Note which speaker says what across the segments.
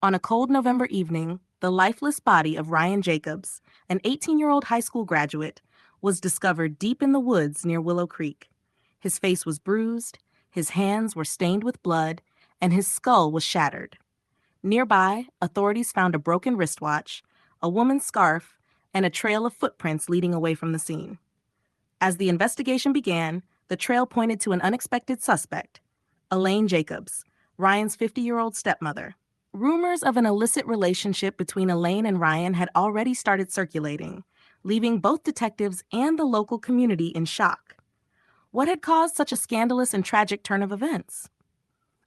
Speaker 1: On a cold November evening, the lifeless body of Ryan Jacobs, an 18-year-old high school graduate, was discovered deep in the woods near Willow Creek. His face was bruised, his hands were stained with blood, and his skull was shattered. Nearby, authorities found a broken wristwatch, a woman's scarf, and a trail of footprints leading away from the scene. As the investigation began, the trail pointed to an unexpected suspect, Elaine Jacobs, Ryan's 50-year-old stepmother. Rumors of an illicit relationship between Elaine and Ryan had already started circulating, leaving both detectives and the local community in shock. What had caused such a scandalous and tragic turn of events?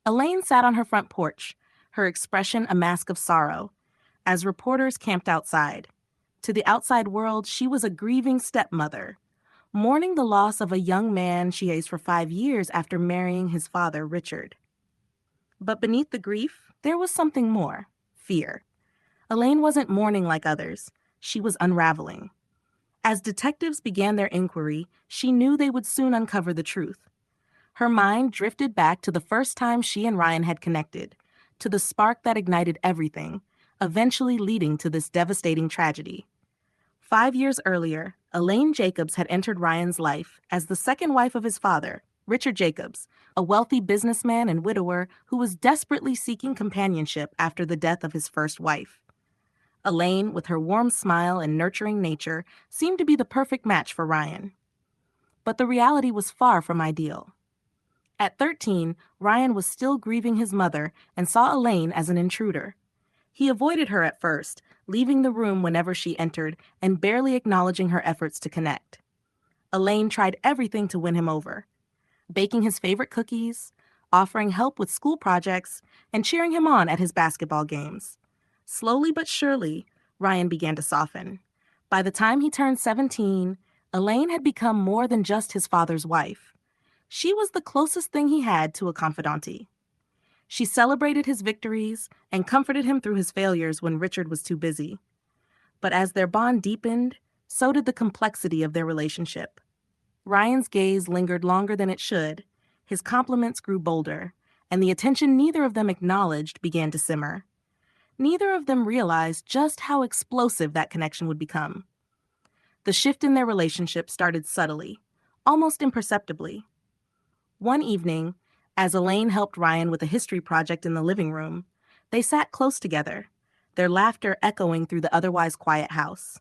Speaker 1: Elaine sat on her front porch, her expression a mask of sorrow, as reporters camped outside. To the outside world, she was a grieving stepmother, mourning the loss of a young man she raised for 5 years after marrying his father, Richard. But beneath the grief, there was something more: fear. Elaine wasn't mourning like others. She was unraveling. As detectives began their inquiry, she knew they would soon uncover the truth. Her mind drifted back to the first time she and Ryan had connected, to the spark that ignited everything, eventually leading to this devastating tragedy. 5 years earlier, Elaine Jacobs had entered Ryan's life as the second wife of his father, Richard Jacobs, a wealthy businessman and widower who was desperately seeking companionship after the death of his first wife. Elaine, with her warm smile and nurturing nature, seemed to be the perfect match for Ryan. But the reality was far from ideal. At 13, Ryan was still grieving his mother and saw Elaine as an intruder. He avoided her at first, leaving the room whenever she entered and barely acknowledging her efforts to connect. Elaine tried everything to win him over, baking his favorite cookies, offering help with school projects, and cheering him on at his basketball games. Slowly but surely, Ryan began to soften. By the time he turned 17, Elaine had become more than just his father's wife. She was the closest thing he had to a confidante. She celebrated his victories and comforted him through his failures when Richard was too busy. But as their bond deepened, so did the complexity of their relationship. Ryan's gaze lingered longer than it should, his compliments grew bolder, and the attention neither of them acknowledged began to simmer. Neither of them realized just how explosive that connection would become. The shift in their relationship started subtly, almost imperceptibly. One evening, as Elaine helped Ryan with a history project in the living room, they sat close together, their laughter echoing through the otherwise quiet house.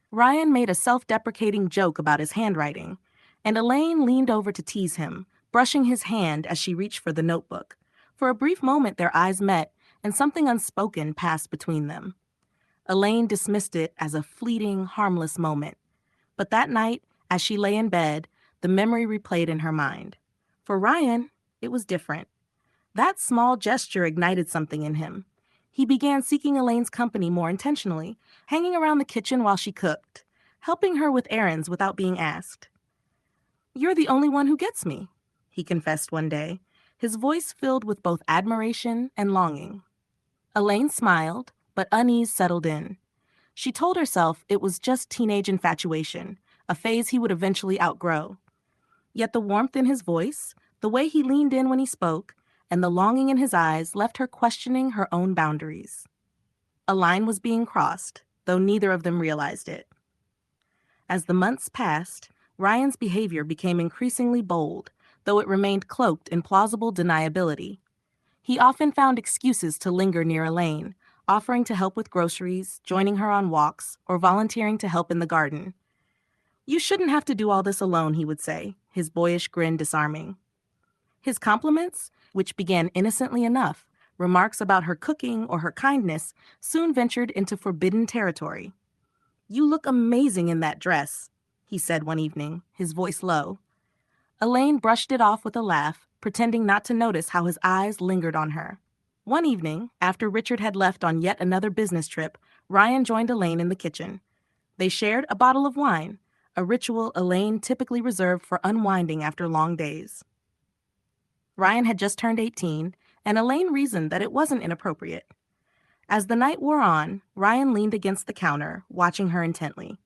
Speaker 1: Ryan made a self-deprecating joke about his handwriting, and Elaine leaned over to tease him, brushing his hand as she reached for the notebook. For a brief moment, their eyes met, and something unspoken passed between them. Elaine dismissed it as a fleeting, harmless moment. But that night, as she lay in bed, the memory replayed in her mind. For Ryan, it was different. That small gesture ignited something in him. He began seeking Elaine's company more intentionally, hanging around the kitchen while she cooked, helping her with errands without being asked. "You're the only one who gets me," he confessed one day, his voice filled with both admiration and longing. Elaine smiled, but unease settled in. She told herself it was just teenage infatuation, a phase he would eventually outgrow. Yet the warmth in his voice, the way he leaned in when he spoke, and the longing in his eyes left her questioning her own boundaries. A line was being crossed, though neither of them realized it. As the months passed, Ryan's behavior became increasingly bold, though it remained cloaked in plausible deniability. He often found excuses to linger near Elaine, offering to help with groceries, joining her on walks, or volunteering to help in the garden. "You shouldn't have to do all this alone," he would say, his boyish grin disarming. His compliments, which began innocently enough, remarks about her cooking or her kindness, soon ventured into forbidden territory. "You look amazing in that dress," he said one evening, his voice low. Elaine brushed it off with a laugh, pretending not to notice how his eyes lingered on her. One evening, after Richard had left on yet another business trip, Ryan joined Elaine in the kitchen. They shared a bottle of wine, a ritual Elaine typically reserved for unwinding after long days. Ryan had just turned 18, and Elaine reasoned that it wasn't inappropriate. As the night wore on, Ryan leaned against the counter, watching her intently.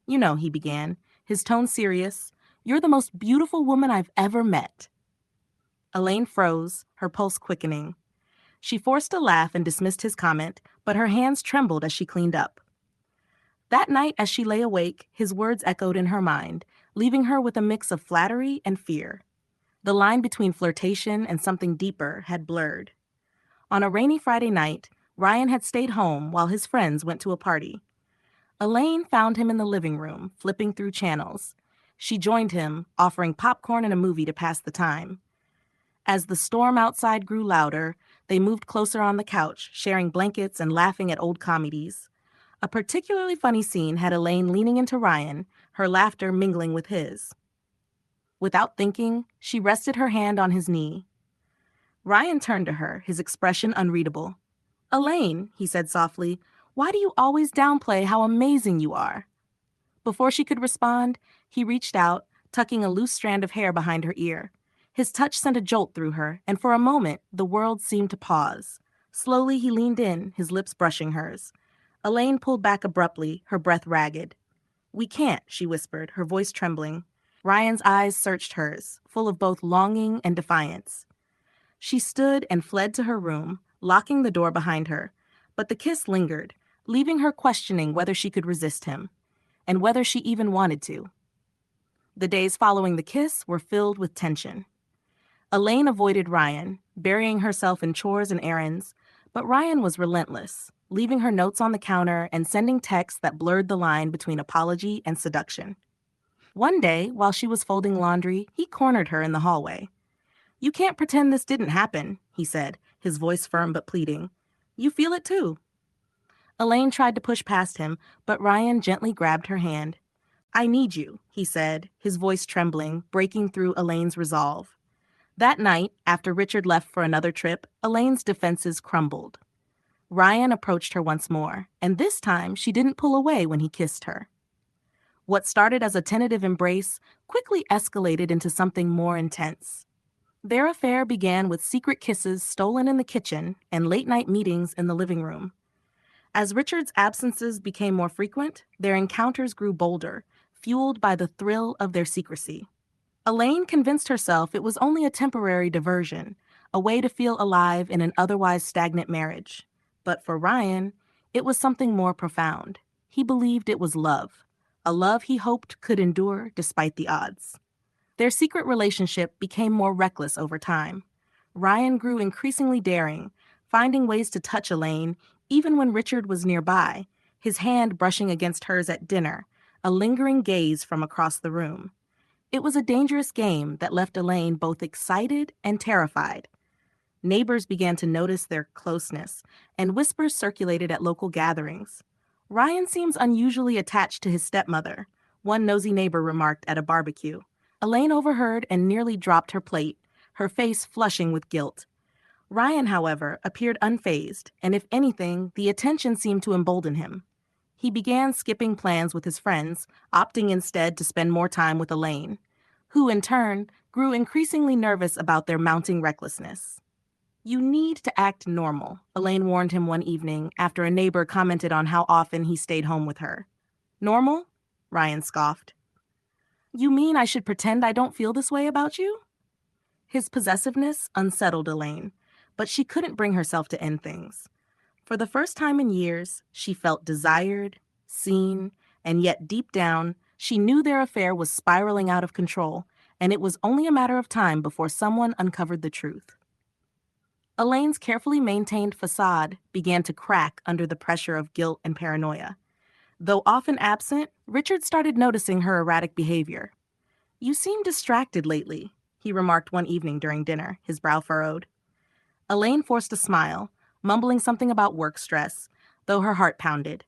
Speaker 1: "You know," he began, his tone serious, "you're the most beautiful woman I've ever met." Elaine froze, her pulse quickening. She forced a laugh and dismissed his comment, but her hands trembled as she cleaned up. That night, as she lay awake, his words echoed in her mind, leaving her with a mix of flattery and fear. The line between flirtation and something deeper had blurred. On a rainy Friday night, Ryan had stayed home while his friends went to a party. Elaine found him in the living room, flipping through channels. She joined him, offering popcorn and a movie to pass the time. As the storm outside grew louder, they moved closer on the couch, sharing blankets and laughing at old comedies. A particularly funny scene had Elaine leaning into Ryan, her laughter mingling with his. Without thinking, she rested her hand on his knee. Ryan turned to her, his expression unreadable. "Elaine," he said softly, "why do you always downplay how amazing you are?" Before she could respond, he reached out, tucking a loose strand of hair behind her ear. His touch sent a jolt through her, and for a moment, the world seemed to pause. Slowly, he leaned in, his lips brushing hers. Elaine pulled back abruptly, her breath ragged. "We can't," she whispered, her voice trembling. Ryan's eyes searched hers, full of both longing and defiance. She stood and fled to her room, locking the door behind her, but the kiss lingered, leaving her questioning whether she could resist him, and whether she even wanted to. The days following the kiss were filled with tension. Elaine avoided Ryan, burying herself in chores and errands, but Ryan was relentless, leaving her notes on the counter and sending texts that blurred the line between apology and seduction. One day, while she was folding laundry, he cornered her in the hallway. "You can't pretend this didn't happen," he said, his voice firm but pleading. "You feel it too." Elaine tried to push past him, but Ryan gently grabbed her hand. "I need you," he said, his voice trembling, breaking through Elaine's resolve. That night, after Richard left for another trip, Elaine's defenses crumbled. Ryan approached her once more, and this time she didn't pull away when he kissed her. What started as a tentative embrace quickly escalated into something more intense. Their affair began with secret kisses stolen in the kitchen and late-night meetings in the living room. As Richard's absences became more frequent, their encounters grew bolder, fueled by the thrill of their secrecy. Elaine convinced herself it was only a temporary diversion, a way to feel alive in an otherwise stagnant marriage. But for Ryan, it was something more profound. He believed it was love, a love he hoped could endure despite the odds. Their secret relationship became more reckless over time. Ryan grew increasingly daring, finding ways to touch Elaine even when Richard was nearby, his hand brushing against hers at dinner, a lingering gaze from across the room. It was a dangerous game that left Elaine both excited and terrified. Neighbors began to notice their closeness, and whispers circulated at local gatherings. "Ryan seems unusually attached to his stepmother," one nosy neighbor remarked at a barbecue. Elaine overheard and nearly dropped her plate, her face flushing with guilt. Ryan, however, appeared unfazed, and if anything, the attention seemed to embolden him. He began skipping plans with his friends, opting instead to spend more time with Elaine, who, in turn, grew increasingly nervous about their mounting recklessness. "You need to act normal," Elaine warned him one evening after a neighbor commented on how often he stayed home with her. "Normal?" Ryan scoffed. "You mean I should pretend I don't feel this way about you?" His possessiveness unsettled Elaine, but she couldn't bring herself to end things. For the first time in years, she felt desired, seen, and yet deep down, she knew their affair was spiraling out of control, and it was only a matter of time before someone uncovered the truth. Elaine's carefully maintained facade began to crack under the pressure of guilt and paranoia. Though often absent, Richard started noticing her erratic behavior. "You seem distracted lately," he remarked one evening during dinner, his brow furrowed. Elaine forced a smile, mumbling something about work stress, though her heart pounded.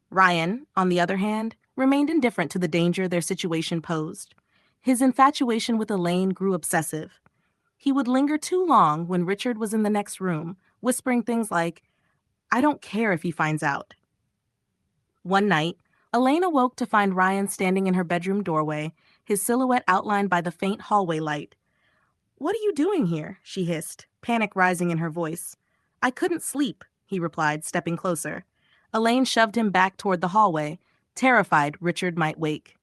Speaker 1: Ryan, on the other hand, remained indifferent to the danger their situation posed. His infatuation with Elaine grew obsessive. He would linger too long when Richard was in the next room, whispering things like, "I don't care if he finds out." One night, Elaine awoke to find Ryan standing in her bedroom doorway, his silhouette outlined by the faint hallway light. "What are you doing here?" she hissed, panic rising in her voice. "I couldn't sleep," he replied, stepping closer. Elaine shoved him back toward the hallway, terrified Richard might wake.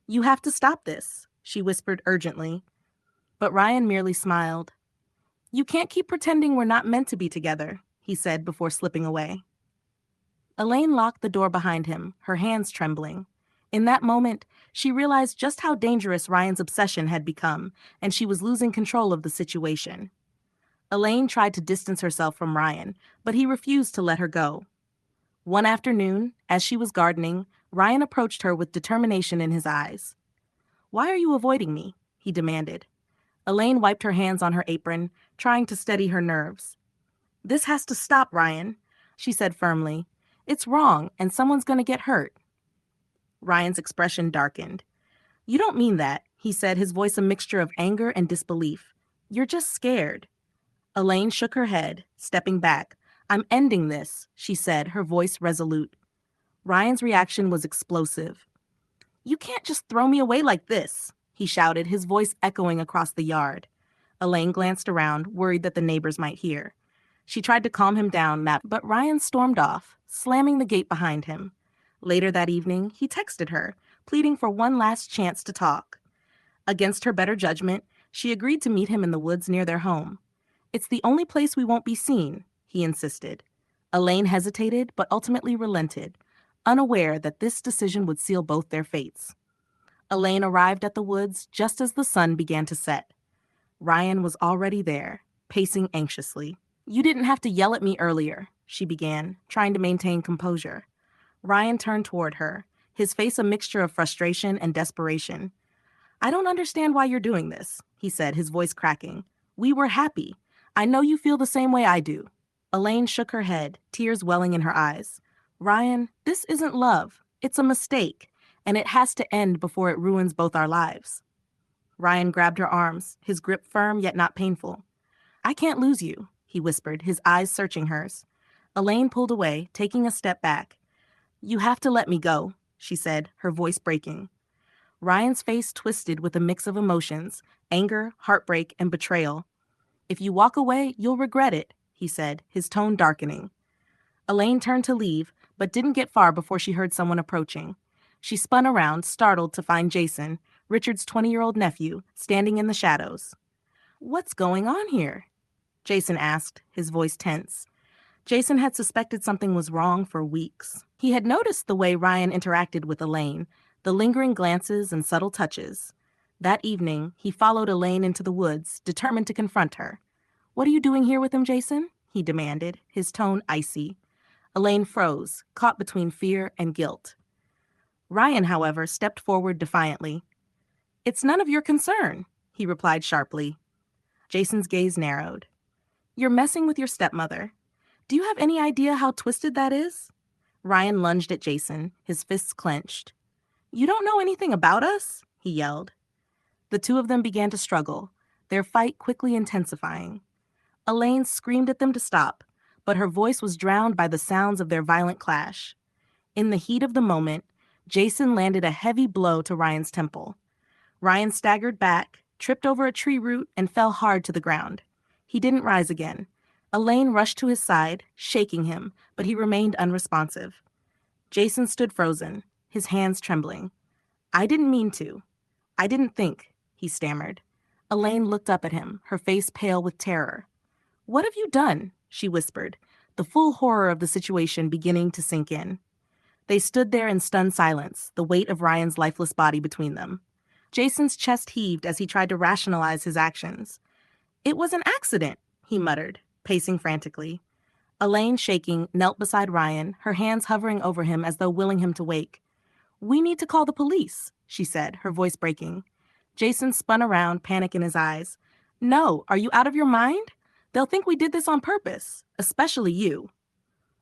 Speaker 1: "You have to stop this," she whispered urgently. But Ryan merely smiled. You can't keep pretending we're not meant to be together, he said before slipping away. Elaine locked the door behind him, her hands trembling. In that moment, she realized just how dangerous Ryan's obsession had become, and she was losing control of the situation. Elaine tried to distance herself from Ryan, but he refused to let her go. One afternoon, as she was gardening, Ryan approached her with determination in his eyes. "Why are you avoiding me?" he demanded. Elaine wiped her hands on her apron, trying to steady her nerves. "This has to stop, Ryan," she said firmly. "It's wrong, and someone's going to get hurt." Ryan's expression darkened. "You don't mean that," he said, his voice a mixture of anger and disbelief. "You're just scared." Elaine shook her head, stepping back. "I'm ending this," she said, her voice resolute. Ryan's reaction was explosive. "You can't just throw me away like this," he shouted, his voice echoing across the yard. Elaine glanced around, worried that the neighbors might hear. She tried to calm him down, but Ryan stormed off, slamming the gate behind him. Later that evening, he texted her, pleading for one last chance to talk. Against her better judgment, she agreed to meet him in the woods near their home. "It's the only place we won't be seen," he insisted. Elaine hesitated, but ultimately relented, unaware that this decision would seal both their fates. Elaine arrived at the woods just as the sun began to set. Ryan was already there, pacing anxiously. "You didn't have to yell at me earlier," she began, trying to maintain composure. Ryan turned toward her, his face a mixture of frustration and desperation. "I don't understand why you're doing this," he said, his voice cracking. "We were happy. I know you feel the same way I do." Elaine shook her head, tears welling in her eyes. "Ryan, this isn't love. It's a mistake, and it has to end before it ruins both our lives." Ryan grabbed her arms, his grip firm yet not painful. "I can't lose you," he whispered, his eyes searching hers. Elaine pulled away, taking a step back. "You have to let me go," she said, her voice breaking. Ryan's face twisted with a mix of emotions, anger, heartbreak, and betrayal. "If you walk away, you'll regret it," he said, his tone darkening. Elaine turned to leave, but didn't get far before she heard someone approaching. She spun around, startled to find Jason, Richard's 20-year-old nephew, standing in the shadows. "What's going on here?" Jason asked, his voice tense. Jason had suspected something was wrong for weeks. He had noticed the way Ryan interacted with Elaine, the lingering glances and subtle touches. That evening, he followed Elaine into the woods, determined to confront her. "What are you doing here with him, Jason?" he demanded, his tone icy. Elaine froze, caught between fear and guilt. Ryan, however, stepped forward defiantly. "It's none of your concern," he replied sharply. Jason's gaze narrowed. "You're messing with your stepmother. Do you have any idea how twisted that is?" Ryan lunged at Jason, his fists clenched. "You don't know anything about us?" he yelled. The two of them began to struggle, their fight quickly intensifying. Elaine screamed at them to stop, but her voice was drowned by the sounds of their violent clash. In the heat of the moment, Jason landed a heavy blow to Ryan's temple. Ryan staggered back, tripped over a tree root, and fell hard to the ground. He didn't rise again. Elaine rushed to his side, shaking him, but he remained unresponsive. Jason stood frozen, his hands trembling. "I didn't mean to. I didn't think," he stammered. Elaine looked up at him, her face pale with terror. "What have you done?" she whispered, the full horror of the situation beginning to sink in. They stood there in stunned silence, the weight of Ryan's lifeless body between them. Jason's chest heaved as he tried to rationalize his actions. "It was an accident," he muttered, pacing frantically. Elaine, shaking, knelt beside Ryan, her hands hovering over him as though willing him to wake. "We need to call the police," she said, her voice breaking. Jason spun around, panic in his eyes. "No, are you out of your mind? They'll think we did this on purpose, especially you."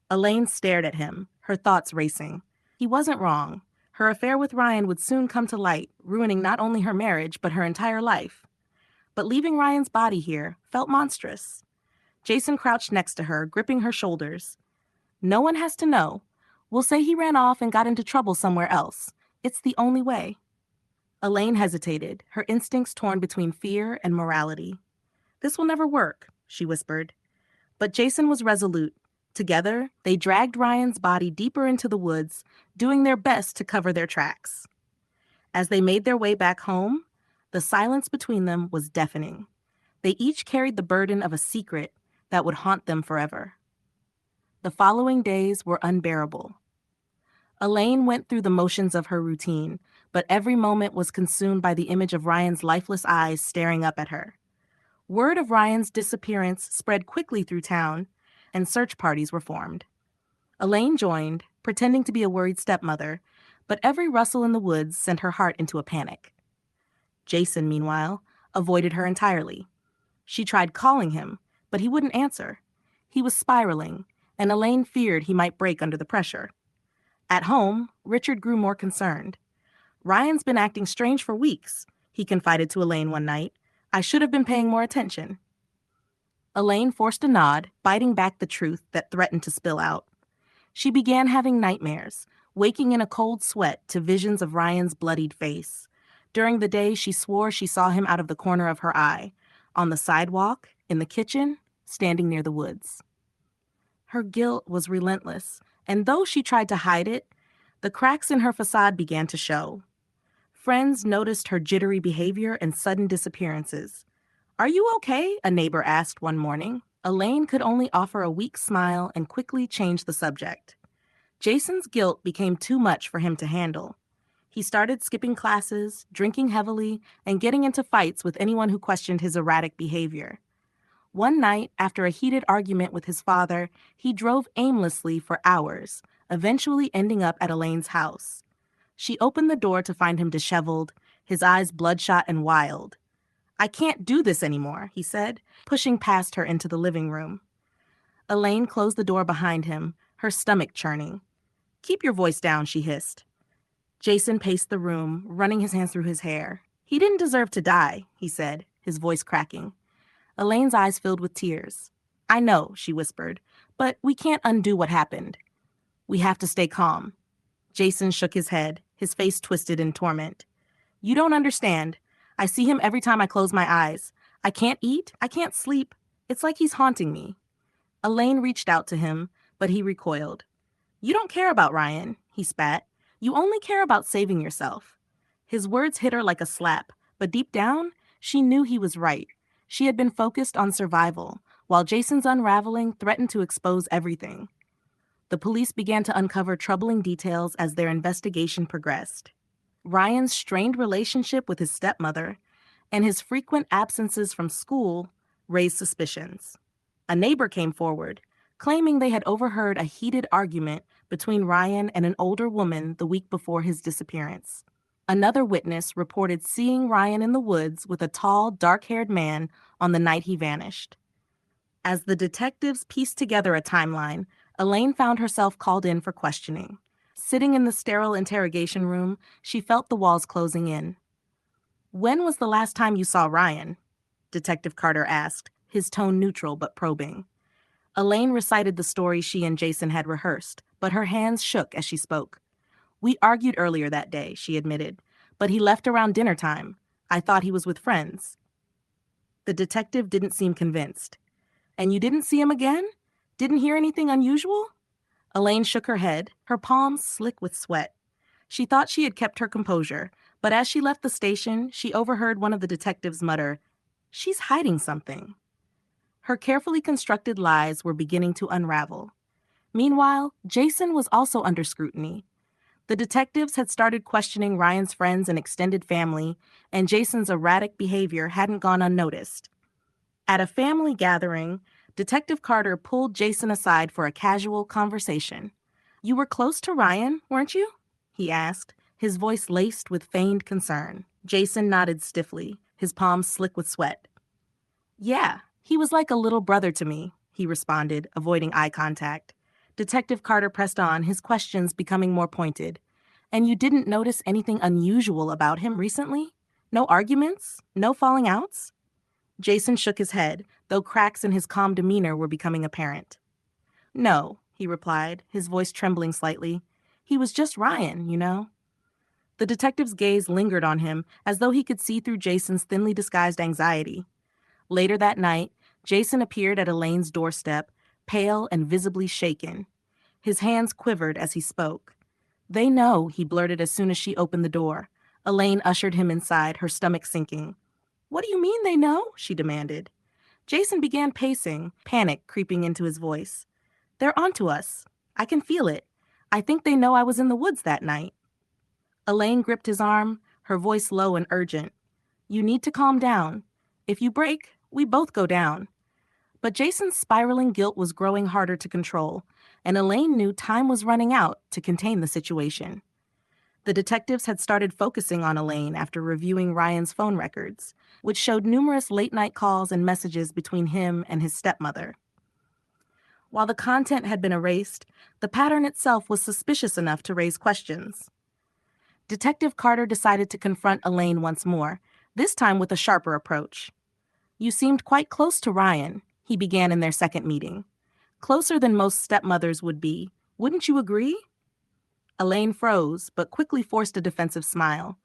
Speaker 1: Elaine stared at him, her thoughts racing. He wasn't wrong. Her affair with Ryan would soon come to light, ruining not only her marriage, but her entire life. But leaving Ryan's body here felt monstrous. Jason crouched next to her, gripping her shoulders. "No one has to know. We'll say he ran off and got into trouble somewhere else. It's the only way." Elaine hesitated, her instincts torn between fear and morality. "This will never work," she whispered. But Jason was resolute. Together, they dragged Ryan's body deeper into the woods, doing their best to cover their tracks. As they made their way back home, the silence between them was deafening. They each carried the burden of a secret that would haunt them forever. The following days were unbearable. Elaine went through the motions of her routine, but every moment was consumed by the image of Ryan's lifeless eyes staring up at her. Word of Ryan's disappearance spread quickly through town, and search parties were formed. Elaine joined, pretending to be a worried stepmother, but every rustle in the woods sent her heart into a panic. Jason, meanwhile, avoided her entirely. She tried calling him, but he wouldn't answer. He was spiraling, and Elaine feared he might break under the pressure. At home, Richard grew more concerned. "Ryan's been acting strange for weeks," he confided to Elaine one night. "I should have been paying more attention." Elaine forced a nod, biting back the truth that threatened to spill out. She began having nightmares, waking in a cold sweat to visions of Ryan's bloodied face. During the day, she swore she saw him out of the corner of her eye, on the sidewalk, in the kitchen, standing near the woods. Her guilt was relentless, and though she tried to hide it, the cracks in her facade began to show. Friends noticed her jittery behavior and sudden disappearances. "Are you okay?" a neighbor asked one morning. Elaine could only offer a weak smile and quickly change the subject. Jason's guilt became too much for him to handle. He started skipping classes, drinking heavily, and getting into fights with anyone who questioned his erratic behavior. One night, after a heated argument with his father, he drove aimlessly for hours, eventually ending up at Elaine's house. She opened the door to find him disheveled, his eyes bloodshot and wild. "I can't do this anymore," he said, pushing past her into the living room. Elaine closed the door behind him, her stomach churning. "Keep your voice down," she hissed. Jason paced the room, running his hands through his hair. "He didn't deserve to die," he said, his voice cracking. Elaine's eyes filled with tears. "I know," she whispered, "but we can't undo what happened. We have to stay calm." Jason shook his head, his face twisted in torment. "You don't understand. I see him every time I close my eyes. I can't eat, I can't sleep. It's like he's haunting me." Elaine reached out to him, but he recoiled. "You don't care about Ryan," he spat. "You only care about saving yourself." His words hit her like a slap, but deep down, she knew he was right. She had been focused on survival, while Jason's unraveling threatened to expose everything. The police began to uncover troubling details as their investigation progressed. Ryan's strained relationship with his stepmother and his frequent absences from school raised suspicions. A neighbor came forward, claiming they had overheard a heated argument between Ryan and an older woman the week before his disappearance. Another witness reported seeing Ryan in the woods with a tall, dark-haired man on the night he vanished. As the detectives pieced together a timeline, Elaine found herself called in for questioning. Sitting in the sterile interrogation room, she felt the walls closing in. "When was the last time you saw Ryan?" Detective Carter asked, his tone neutral but probing. Elaine recited the story she and Jason had rehearsed, but her hands shook as she spoke. "We argued earlier that day," she admitted, "but he left around dinner time. I thought he was with friends." The detective didn't seem convinced. "And you didn't see him again? Didn't hear anything unusual?" Elaine shook her head, her palms slick with sweat. She thought she had kept her composure, but as she left the station, she overheard one of the detectives mutter, "She's hiding something." Her carefully constructed lies were beginning to unravel. Meanwhile, Jason was also under scrutiny. The detectives had started questioning Ryan's friends and extended family, and Jason's erratic behavior hadn't gone unnoticed. At a family gathering, Detective Carter pulled Jason aside for a casual conversation. "You were close to Ryan, weren't you?" he asked, his voice laced with feigned concern. Jason nodded stiffly, his palms slick with sweat. "Yeah, he was like a little brother to me," he responded, avoiding eye contact. Detective Carter pressed on, his questions becoming more pointed. "And you didn't notice anything unusual about him recently? No arguments? No falling outs?" Jason shook his head, though cracks in his calm demeanor were becoming apparent. "No," he replied, his voice trembling slightly. "He was just Ryan, you know." The detective's gaze lingered on him as though he could see through Jason's thinly disguised anxiety. Later that night, Jason appeared at Elaine's doorstep, pale and visibly shaken. His hands quivered as he spoke. "They know," he blurted as soon as she opened the door. Elaine ushered him inside, her stomach sinking. What do you mean they know? She demanded. Jason began pacing, panic creeping into his voice. They're onto us. I can feel it. I think they know I was in the woods that night. Elaine gripped his arm, her voice low and urgent. You need to calm down. If you break, we both go down. But Jason's spiraling guilt was growing harder to control, and Elaine knew time was running out to contain the situation. The detectives had started focusing on Elaine after reviewing Ryan's phone records, which showed numerous late-night calls and messages between him and his stepmother. While the content had been erased, the pattern itself was suspicious enough to raise questions. Detective Carter decided to confront Elaine once more, this time with a sharper approach. You seemed quite close to Ryan, he began in their second meeting. Closer than most stepmothers would be. Wouldn't you agree? Elaine froze, but quickly forced a defensive smile.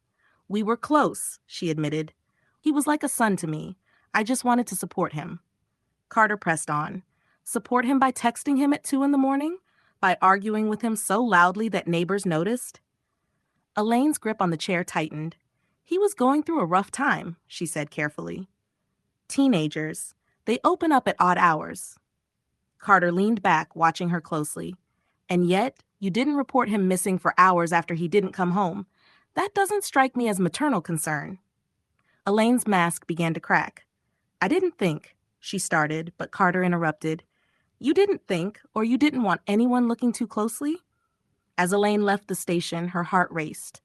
Speaker 1: We were close, she admitted. He was like a son to me. I just wanted to support him. Carter pressed on. Support him by texting him at 2 in the morning? By arguing with him so loudly that neighbors noticed? Elaine's grip on the chair tightened. He was going through a rough time, she said carefully. Teenagers. They open up at odd hours. Carter leaned back, watching her closely. And yet, you didn't report him missing for hours after he didn't come home. That doesn't strike me as maternal concern. Elaine's mask began to crack. I didn't think, she started, but Carter interrupted. You didn't think, or you didn't want anyone looking too closely? As Elaine left the station, her heart raced.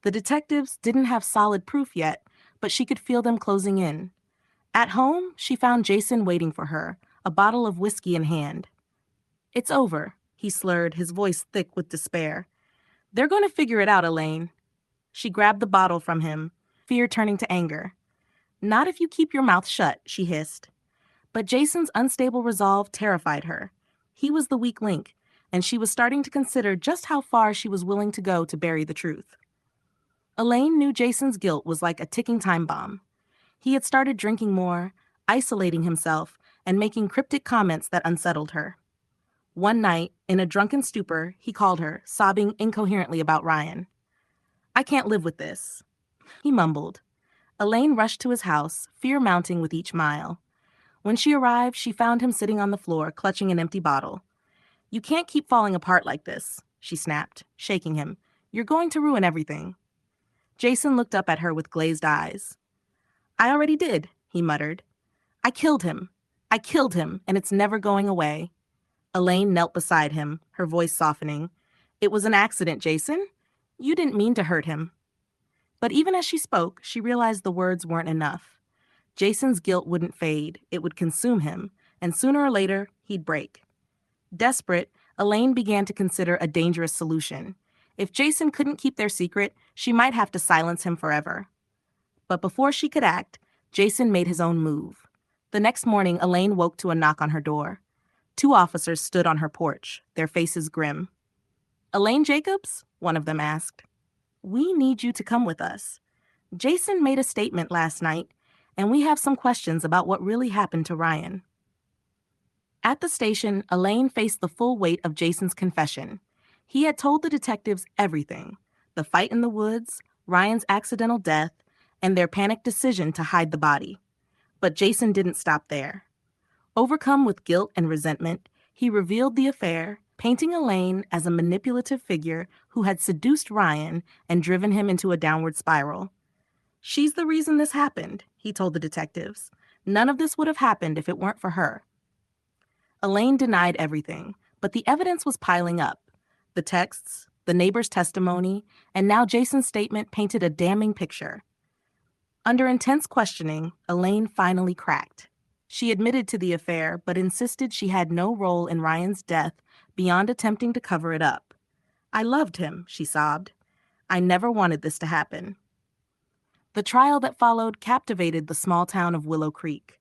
Speaker 1: The detectives didn't have solid proof yet, but she could feel them closing in. At home, she found Jason waiting for her, a bottle of whiskey in hand. It's over, he slurred, his voice thick with despair. They're going to figure it out, Elaine. She grabbed the bottle from him, fear turning to anger. Not if you keep your mouth shut, she hissed. But Jason's unstable resolve terrified her. He was the weak link, and she was starting to consider just how far she was willing to go to bury the truth. Elaine knew Jason's guilt was like a ticking time bomb. He had started drinking more, isolating himself, and making cryptic comments that unsettled her. One night, in a drunken stupor, he called her, sobbing incoherently about Ryan. I can't live with this, he mumbled. Elaine rushed to his house, fear mounting with each mile. When she arrived, she found him sitting on the floor, clutching an empty bottle. You can't keep falling apart like this, she snapped, shaking him. You're going to ruin everything. Jason looked up at her with glazed eyes. I already did, he muttered. I killed him, and it's never going away. Elaine knelt beside him, her voice softening. It was an accident, Jason. You didn't mean to hurt him. But even as she spoke, she realized the words weren't enough. Jason's guilt wouldn't fade, it would consume him, and sooner or later, he'd break. Desperate, Elaine began to consider a dangerous solution. If Jason couldn't keep their secret, she might have to silence him forever. But before she could act, Jason made his own move. The next morning, Elaine woke to a knock on her door. 2 officers stood on her porch, their faces grim. Elaine Jacobs? One of them asked. We need you to come with us. Jason made a statement last night, and we have some questions about what really happened to Ryan. At the station, Elaine faced the full weight of Jason's confession. He had told the detectives everything: the fight in the woods, Ryan's accidental death, and their panicked decision to hide the body. But Jason didn't stop there. Overcome with guilt and resentment, he revealed the affair, painting Elaine as a manipulative figure who had seduced Ryan and driven him into a downward spiral. She's the reason this happened, he told the detectives. None of this would have happened if it weren't for her. Elaine denied everything, but the evidence was piling up. The texts, the neighbor's testimony, and now Jason's statement painted a damning picture. Under intense questioning, Elaine finally cracked. She admitted to the affair, but insisted she had no role in Ryan's death beyond attempting to cover it up. I loved him, she sobbed. I never wanted this to happen. The trial that followed captivated the small town of Willow Creek.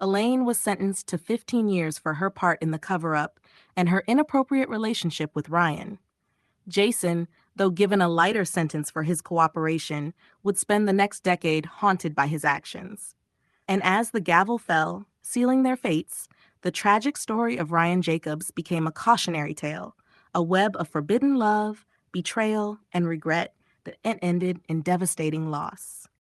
Speaker 1: Elaine was sentenced to 15 years for her part in the cover-up and her inappropriate relationship with Ryan. Jason, though given a lighter sentence for his cooperation, would spend the next decade haunted by his actions. And as the gavel fell, sealing their fates, the tragic story of Ryan Jacobs became a cautionary tale, a web of forbidden love, betrayal, and regret that ended in devastating loss.